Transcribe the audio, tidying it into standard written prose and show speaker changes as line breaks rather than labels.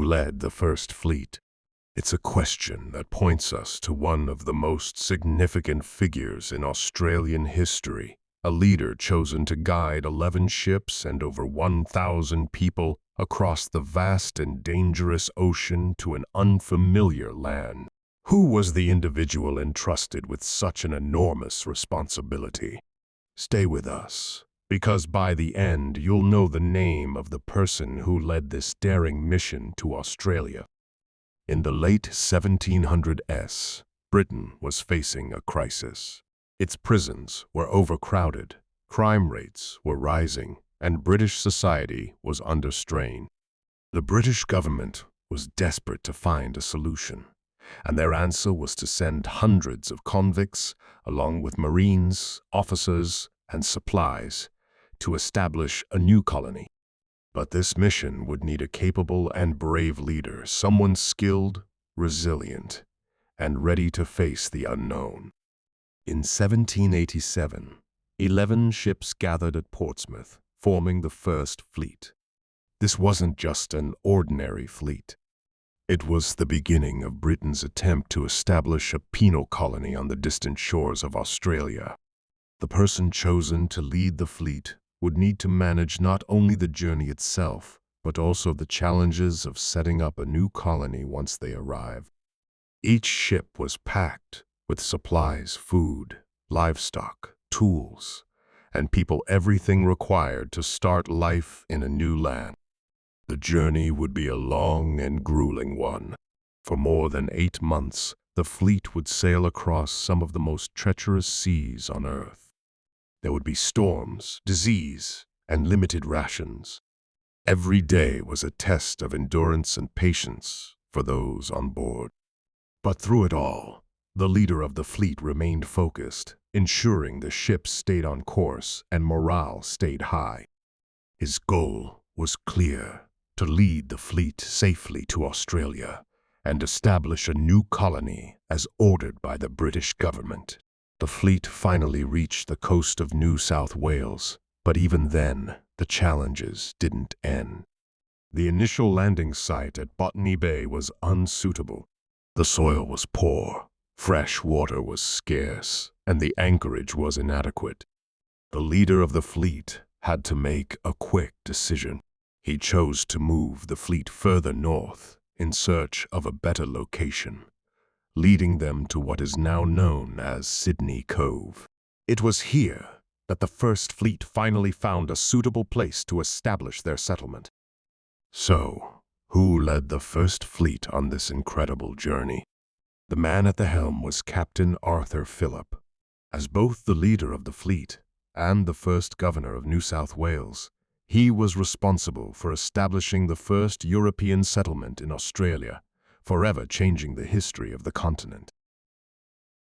led the first fleet? It's a question that points us to one of the most significant figures in Australian history, a leader chosen to guide 11 ships and over 1,000 people across the vast and dangerous ocean to an unfamiliar land. Who was the individual entrusted with such an enormous responsibility? Stay with us, because by the end you'll know the name of the person who led this daring mission to Australia. In the late 1700s, Britain was facing a crisis. Its prisons were overcrowded, crime rates were rising, and British society was under strain. The British government was desperate to find a solution, and their answer was to send hundreds of convicts, along with Marines, officers, and supplies, to establish a new colony. But this mission would need a capable and brave leader, someone skilled, resilient, and ready to face the unknown. In 1787, 11 ships gathered at Portsmouth, forming the first fleet. This wasn't just an ordinary fleet. It was the beginning of Britain's attempt to establish a penal colony on the distant shores of Australia. The person chosen to lead the fleet would need to manage not only the journey itself, but also the challenges of setting up a new colony once they arrived. Each ship was packed with supplies, food, livestock, tools, and people, everything required to start life in a new land. The journey would be a long and grueling one. For more than 8 months, the fleet would sail across some of the most treacherous seas on Earth. There would be storms, disease, and limited rations. Every day was a test of endurance and patience for those on board. But through it all, the leader of the fleet remained focused, ensuring the ships stayed on course and morale stayed high. His goal was clear: to lead the fleet safely to Australia and establish a new colony as ordered by the British government. The fleet finally reached the coast of New South Wales, but even then, the challenges didn't end. The initial landing site at Botany Bay was unsuitable. The soil was poor, fresh water was scarce, and the anchorage was inadequate. The leader of the fleet had to make a quick decision. He chose to move the fleet further north in search of a better location, leading them to what is now known as Sydney Cove. It was here that the first fleet finally found a suitable place to establish their settlement. So, who led the first fleet on this incredible journey? The man at the helm was Captain Arthur Phillip. As both the leader of the fleet and the first governor of New South Wales, he was responsible for establishing the first European settlement in Australia, forever changing the history of the continent.